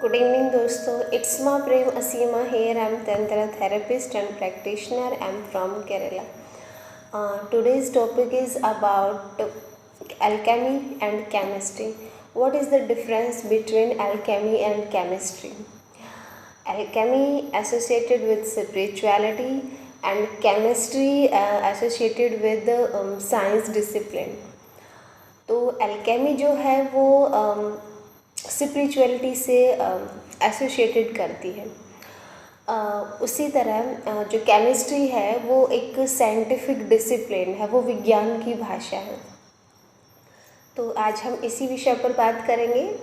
Good evening दोस्तों, it's my Prem Asima here. I'm Tantra therapist and practitioner. I'm from Kerala. Today's topic is about alchemy and chemistry. What is the difference between alchemy and chemistry? Alchemy associated with spirituality and chemistry associated with the science discipline. तो alchemy जो है वो spirituality से associated करती है। उसी तरह जो केमिस्ट्री है वो एक साइंटिफिक डिसिप्लिन है, वो विज्ञान की भाषा है। तो आज हम इसी विषय पर बात करेंगे।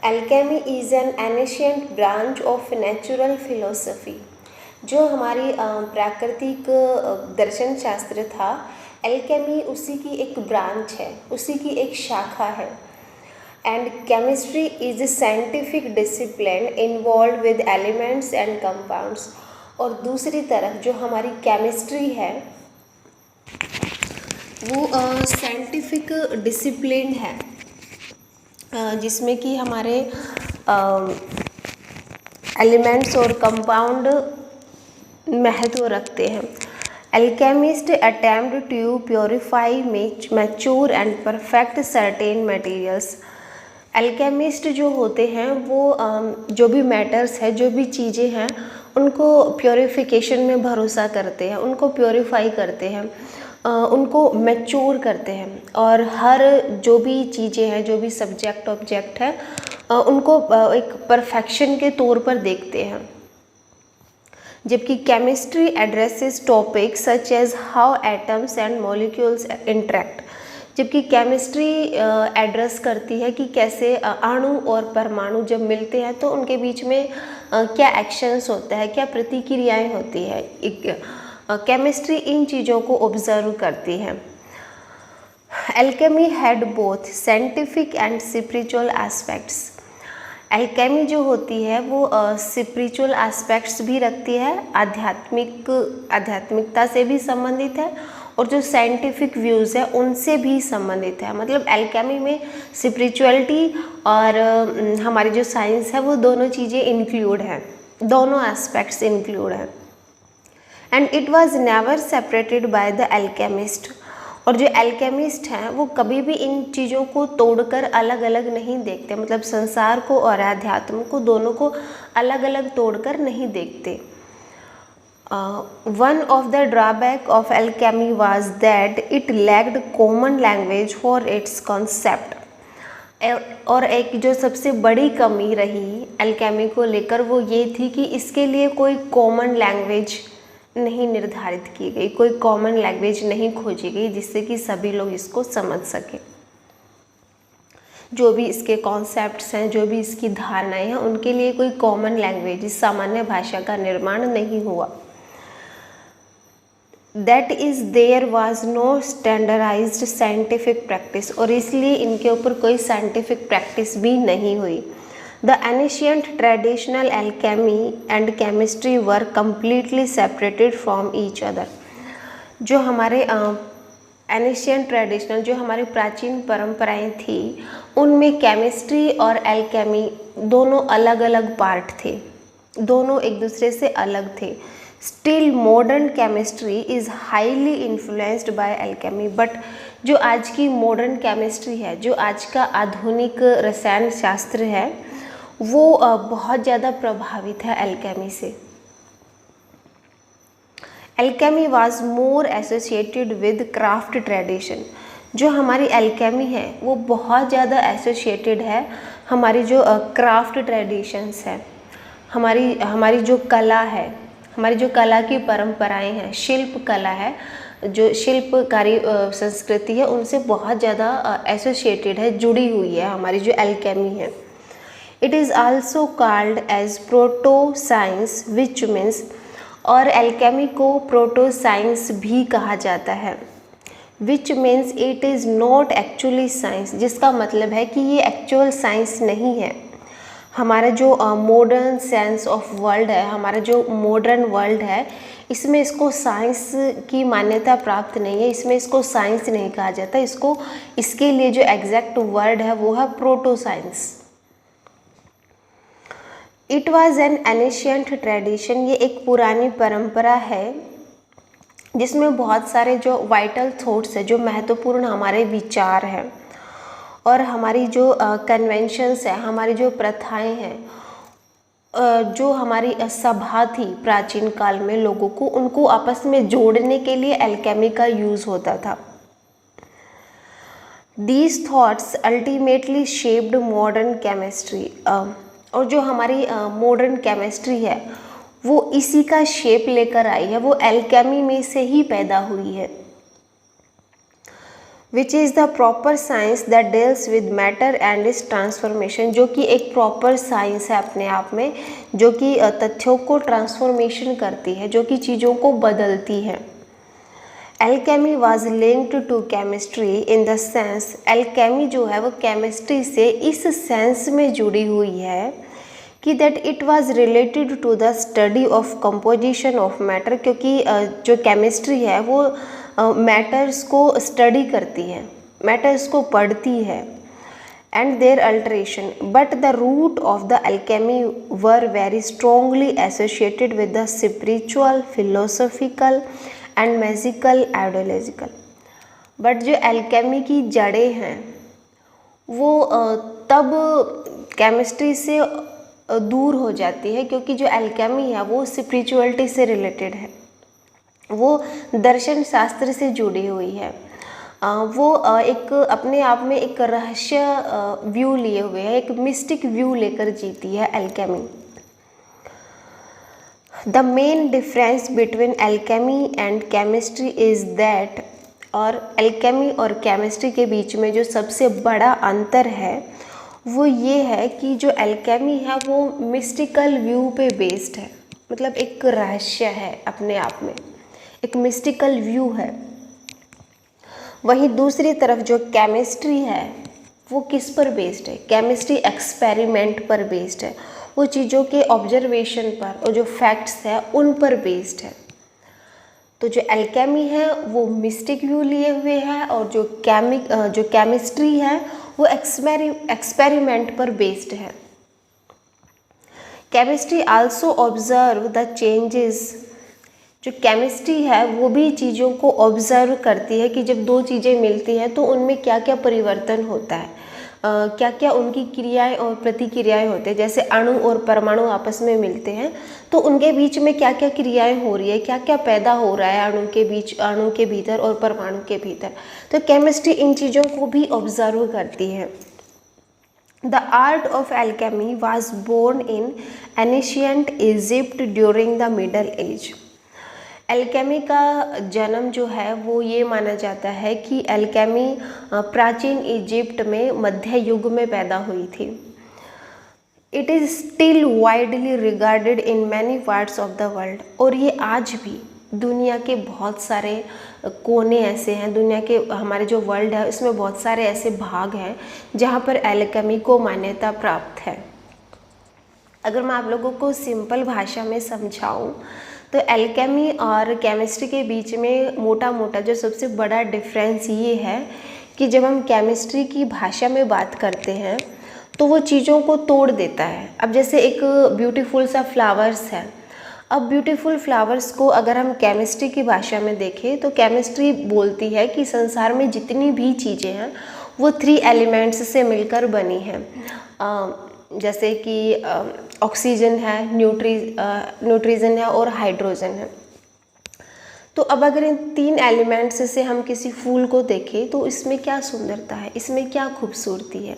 Alchemy is an ancient branch of natural philosophy. जो हमारी प्राकृतिक दर्शन शास्त्र था, एल्केमी उसी की एक ब्रांच है, उसी की एक शाखा है। And chemistry is a scientific discipline involved with elements and compounds। और दूसरी तरफ जो हमारी केमिस्ट्री है वो साइंटिफिक डिसिप्लिन है, जिसमें कि हमारे एलिमेंट्स और कंपाउंड महत्व रखते हैं। Alchemists attempt to purify, mature and perfect certain materials। Alchemist जो होते हैं वो जो भी मैटर्स है, जो भी चीज़ें हैं, उनको प्योरीफिकेशन में भरोसा करते हैं, उनको प्योरीफाई करते हैं, उनको मैच्योर करते हैं, और हर जो भी चीज़ें हैं, जो भी सब्जेक्ट ऑब्जेक्ट है, उनको एक परफेक्शन के तौर पर देखते हैं। जबकि chemistry addresses topics such as how atoms and molecules interact. जबकि केमिस्ट्री एड्रेस करती है कि कैसे अणु और परमाणु जब मिलते हैं तो उनके बीच में क्या एक्शंस होता है, क्या प्रतिक्रियाएं होती है। केमिस्ट्री इन चीज़ों को ऑब्जर्व करती है। Alchemy had both scientific and spiritual aspects. Alchemy जो होती है वो स्पिरिचुअल एस्पेक्ट्स भी रखती है, आध्यात्मिकता से भी संबंधित है, और जो साइंटिफिक व्यूज़ है उनसे भी संबंधित है। मतलब एल्केमी में स्पिरिचुअलिटी और हमारी जो साइंस है वो दोनों चीज़ें इंक्लूड हैं, दोनों एस्पेक्ट्स इंक्लूड हैं। And it was never separated by the alchemist. और जो एल्केमिस्ट हैं वो कभी भी इन चीज़ों को तोड़कर अलग अलग नहीं देखते, मतलब संसार को और अध्यात्म को दोनों को अलग अलग तोड़कर नहीं देखते। One of the drawback of alchemy was that it lacked common language for its concept। और एक जो सबसे बड़ी कमी रही एल्केमी को लेकर वो ये थी कि इसके लिए कोई कॉमन लैंग्वेज नहीं निर्धारित की गई, कोई कॉमन लैंग्वेज नहीं खोजी गई जिससे कि सभी लोग इसको समझ सकें। जो भी इसके कॉन्सेप्ट्स हैं, जो भी इसकी धारणाएं हैं, उनके लिए कोई कॉमन लैंग्वेज, सामान्य भाषा का निर्माण नहीं हुआ। That is there was no standardized scientific practice. और इसलिए इनके ऊपर कोई साइंटिफिक प्रैक्टिस भी नहीं हुई। The ancient traditional alchemy and chemistry were completely separated from each other. जो हमारे एनिशियंट ट्रेडिशनल, जो हमारी प्राचीन परंपराएं थी, उनमें केमिस्ट्री और एल्केमी दोनों अलग अलग पार्ट थे, दोनों एक दूसरे से अलग थे। Still modern chemistry is highly influenced by alchemy. But जो आज की मॉडर्न केमिस्ट्री है, जो आज का आधुनिक रसायन शास्त्र है, वो बहुत ज़्यादा प्रभावित है एल्केमी से। Alchemy was more associated with craft tradition. जो हमारी एल्केमी है वो बहुत ज़्यादा एसोसिएटेड है हमारी जो क्राफ्ट ट्रेडिशंस है, हमारी जो कला है, हमारी जो कला की परंपराएं हैं, शिल्प कला है, जो शिल्पकारी संस्कृति है, उनसे बहुत ज़्यादा एसोसिएटेड है, जुड़ी हुई है हमारी जो एल्केमी है। It is also called as proto science which means. और एल्केमी को प्रोटो साइंस भी कहा जाता है। Which means it is not actually science, जिसका मतलब है कि ये एक्चुअल साइंस नहीं है। हमारा जो मॉडर्न सेंस ऑफ वर्ल्ड है, हमारा जो मॉडर्न वर्ल्ड है, इसमें इसको साइंस की मान्यता प्राप्त नहीं है, इसमें इसको साइंस नहीं कहा जाता। इसके लिए जो एग्जैक्ट वर्ड है वो है proto science. It was an ancient tradition, ये एक पुरानी परंपरा है जिसमें बहुत सारे जो वाइटल थॉट्स है, जो महत्वपूर्ण हमारे विचार हैं और हमारी जो कन्वेंशंस है, हमारी जो प्रथाएं हैं, जो हमारी सभा थी प्राचीन काल में लोगों को, उनको आपस में जोड़ने के लिए एल्केमी का यूज़ होता था। These thoughts ultimately shaped modern chemistry, और जो हमारी मॉडर्न केमिस्ट्री है वो इसी का शेप लेकर आई है, वो एल्केमी में से ही पैदा हुई है। Which is the proper science that deals with matter and it's transformation, जो कि एक प्रॉपर साइंस है अपने आप में, जो कि तथ्यों को ट्रांसफॉर्मेशन करती है, जो कि चीज़ों को बदलती है। Alchemy was linked to chemistry in the sense, alchemy जो है वो केमिस्ट्री से इस सेंस में जुड़ी हुई है कि that it was related to the study of composition of matter, क्योंकि जो केमिस्ट्री है वो मैटर्स को स्टडी करती है, मैटर्स को पढ़ती है, and their alteration, but the root of the alchemy were very strongly associated with the spiritual, philosophical and magical ideological. But जो एल्केमी की जड़ें हैं वो तब केमिस्ट्री से दूर हो जाती है, क्योंकि जो एल्केमी है वो स्पिरिचुअलिटी से रिलेटेड है, वो दर्शन शास्त्र से जुड़ी हुई है, वो एक अपने आप में एक रहस्य व्यू लिए हुए है, एक मिस्टिक व्यू लेकर जीती है alchemy. The main difference between alchemy and chemistry is that, और एल्केमी और केमिस्ट्री के बीच में जो सबसे बड़ा अंतर है वो ये है कि जो एल्केमी है वो मिस्टिकल व्यू पे बेस्ड है, मतलब एक रहस्य है अपने आप में, एक मिस्टिकल व्यू है। वहीं दूसरी तरफ जो केमिस्ट्री है वो किस पर बेस्ड है? केमिस्ट्री एक्सपेरिमेंट पर बेस्ड है, वो चीज़ों के ऑब्जर्वेशन पर और जो फैक्ट्स है उन पर बेस्ड है। तो जो एल्केमी है वो मिस्टिक व्यू लिए हुए है, और जो केमिस्ट्री है वो एक्सपेरिमेंट पर बेस्ड है। Chemistry also observe the changes, जो केमिस्ट्री है वो भी चीज़ों को ऑब्जर्व करती है कि जब दो चीज़ें मिलती हैं तो उनमें क्या क्या परिवर्तन होता है, क्या क्या उनकी क्रियाएं और प्रतिक्रियाएं होते हैं। जैसे अणु और परमाणु आपस में मिलते हैं तो उनके बीच में क्या क्या क्रियाएं हो रही है, क्या क्या पैदा हो रहा है अणु के भीतर और परमाणु के भीतर। तो केमिस्ट्री इन चीज़ों को भी ऑब्जर्व करती है। The art of alchemy was born in ancient Egypt during the middle age. Alchemy का जन्म जो है वो ये माना जाता है कि एल्केमी प्राचीन इजिप्ट में मध्य युग में पैदा हुई थी। It is still widely regarded in many parts of the world, और ये आज भी दुनिया के बहुत सारे कोने ऐसे हैं, दुनिया के हमारे जो वर्ल्ड है उसमें बहुत सारे ऐसे भाग हैं जहाँ पर एल्केमी को मान्यता प्राप्त है। अगर मैं आप लोगों को सिंपल भाषा में समझाऊँ तो एल्केमी और केमिस्ट्री के बीच में मोटा मोटा जो सबसे बड़ा डिफरेंस ये है कि जब हम केमिस्ट्री की भाषा में बात करते हैं तो वो चीज़ों को तोड़ देता है। अब जैसे एक ब्यूटीफुल सा फ्लावर्स है, अब ब्यूटीफुल फ्लावर्स को अगर हम केमिस्ट्री की भाषा में देखें तो केमिस्ट्री बोलती है कि संसार में जितनी भी चीज़ें हैं वो 3 एलिमेंट्स से मिलकर बनी हैं। जैसे कि ऑक्सीजन है, न्यूट्रिजन है और हाइड्रोजन है। तो अब अगर इन 3 एलिमेंट्स से हम किसी फूल को देखें तो इसमें क्या सुंदरता है, इसमें क्या खूबसूरती है।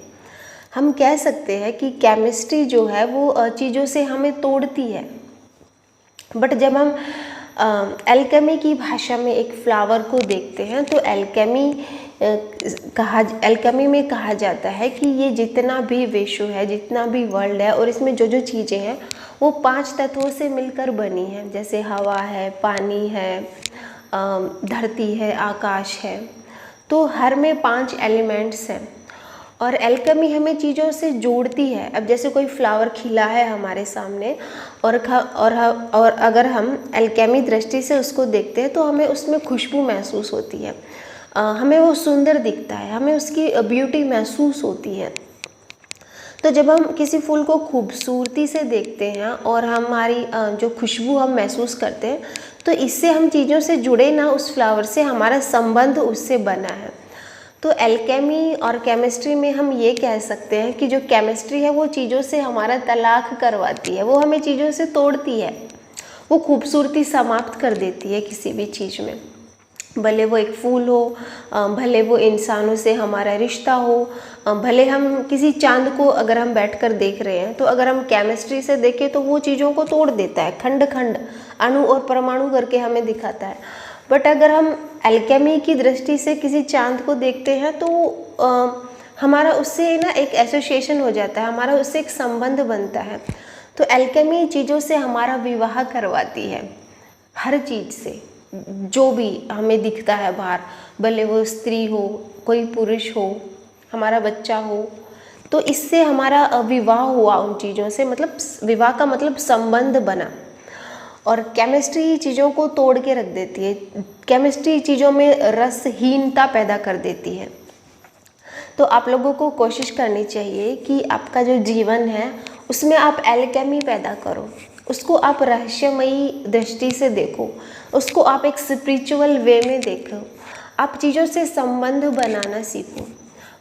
हम कह सकते हैं कि केमिस्ट्री जो है वो चीज़ों से हमें तोड़ती है। बट जब हम एल्केमी की भाषा में एक फ्लावर को देखते हैं तो एल्केमी में कहा जाता है कि ये जितना भी विश्व है, जितना भी वर्ल्ड है, और इसमें जो जो चीज़ें हैं वो 5 तत्वों से मिलकर बनी हैं। जैसे हवा है, पानी है, धरती है, आकाश है। तो हर में 5 एलिमेंट्स हैं और एल्केमी हमें चीज़ों से जोड़ती है। अब जैसे कोई फ्लावर खिला है हमारे सामने और अगर हम एल्केमी दृष्टि से उसको देखते हैं तो हमें उसमें खुशबू महसूस होती है, हमें वो सुंदर दिखता है, हमें उसकी ब्यूटी महसूस होती है। तो जब हम किसी फूल को खूबसूरती से देखते हैं और हमारी जो खुशबू हम महसूस करते हैं, तो इससे हम चीज़ों से जुड़े ना, उस फ्लावर से हमारा संबंध उससे बना है। तो एल्केमी और केमिस्ट्री में हम ये कह सकते हैं कि जो केमिस्ट्री है वो चीज़ों से हमारा तलाक करवाती है, वो हमें चीज़ों से तोड़ती है, वो खूबसूरती समाप्त कर देती है किसी भी चीज़ में, भले वो एक फूल हो, भले वो इंसानों से हमारा रिश्ता हो, भले हम किसी चांद को अगर हम बैठकर देख रहे हैं, तो अगर हम केमिस्ट्री से देखें तो वो चीज़ों को तोड़ देता है, खंड खंड अणु और परमाणु करके हमें दिखाता है। बट अगर हम एल्केमी की दृष्टि से किसी चांद को देखते हैं तो हमारा उससे ना एक एसोसिएशन हो जाता है, हमारा उससे एक संबंध बनता है। तो एल्केमी चीज़ों से हमारा विवाह करवाती है, हर चीज़ से जो भी हमें दिखता है बाहर, भले वो स्त्री हो, कोई पुरुष हो, हमारा बच्चा हो, तो इससे हमारा विवाह हुआ उन चीज़ों से, मतलब विवाह का मतलब संबंध बना। और केमिस्ट्री चीज़ों को तोड़ के रख देती है, केमिस्ट्री चीज़ों में रसहीनता पैदा कर देती है। तो आप लोगों को कोशिश करनी चाहिए कि आपका जो जीवन है उसमें आप एल्केमी पैदा करो, उसको आप रहस्यमयी दृष्टि से देखो, उसको आप एक स्पिरिचुअल वे में देखो, आप चीज़ों से संबंध बनाना सीखो।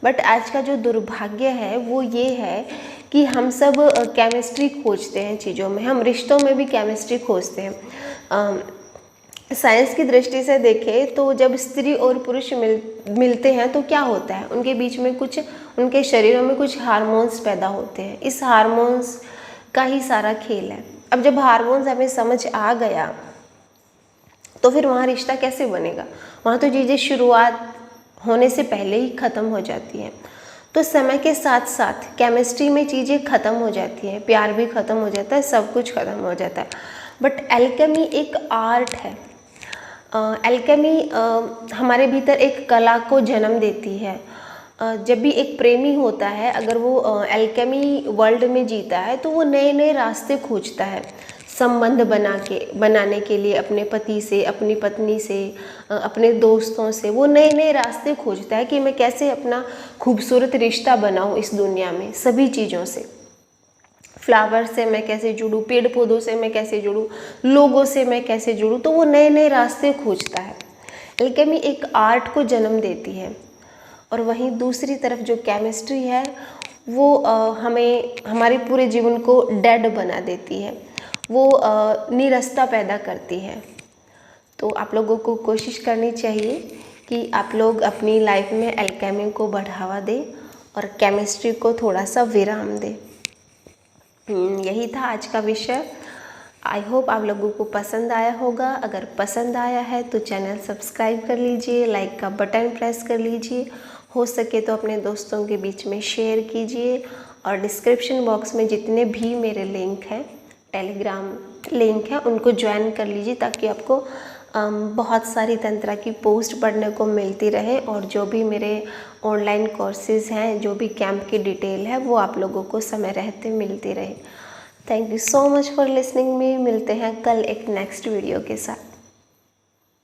बट आज का जो दुर्भाग्य है वो ये है कि हम सब केमिस्ट्री खोजते हैं चीज़ों में, हम रिश्तों में भी केमिस्ट्री खोजते हैं। साइंस की दृष्टि से देखें तो जब स्त्री और पुरुष मिलते हैं तो क्या होता है, उनके बीच में कुछ, उनके शरीरों में कुछ हार्मोन्स पैदा होते हैं, इस हार्मोन्स का ही सारा खेल है। अब जब हार्मोन्स हमें समझ आ गया तो फिर वहाँ रिश्ता कैसे बनेगा, वहाँ तो चीज़ें शुरुआत होने से पहले ही ख़त्म हो जाती हैं। तो समय के साथ साथ केमिस्ट्री में चीज़ें ख़त्म हो जाती हैं, प्यार भी ख़त्म हो जाता है, सब कुछ ख़त्म हो जाता है। बट एल्केमी एक आर्ट है, एल्केमी हमारे भीतर एक कला को जन्म देती है। जब भी एक प्रेमी होता है, अगर वो एल्केमी वर्ल्ड में जीता है तो वो नए नए रास्ते खोजता है संबंध बनाने के लिए, अपने पति से, अपनी पत्नी से, अपने दोस्तों से, वो नए नए रास्ते खोजता है कि मैं कैसे अपना खूबसूरत रिश्ता बनाऊं इस दुनिया में, सभी चीज़ों से, फ्लावर से मैं कैसे जुड़ूं, पेड़ पौधों से मैं कैसे जुड़ूं, लोगों से मैं कैसे जुड़ूं, तो वो नए नए रास्ते खोजता है। एल्केमी एक आर्ट को जन्म देती है। और वहीं दूसरी तरफ जो केमिस्ट्री है वो हमें, हमारे पूरे जीवन को डेड बना देती है, वो नीरसता पैदा करती है। तो आप लोगों को कोशिश करनी चाहिए कि आप लोग अपनी लाइफ में एल्केमी को बढ़ावा दें और केमिस्ट्री को थोड़ा सा विराम दें। यही था आज का विषय। आई होप आप लोगों को पसंद आया होगा। अगर पसंद आया है तो चैनल सब्सक्राइब कर लीजिए, लाइक का बटन प्रेस कर लीजिए, हो सके तो अपने दोस्तों के बीच में शेयर कीजिए। और डिस्क्रिप्शन बॉक्स में जितने भी मेरे लिंक हैं, टेलीग्राम लिंक है, उनको ज्वाइन कर लीजिए ताकि आपको बहुत सारी तंत्रा की पोस्ट पढ़ने को मिलती रहे। और जो भी मेरे ऑनलाइन कोर्सेज़ हैं, जो भी कैंप की डिटेल है, वो आप लोगों को समय रहते मिलती रहे। Thank you so much for listening me. मिलते हैं कल एक नेक्स्ट वीडियो के साथ।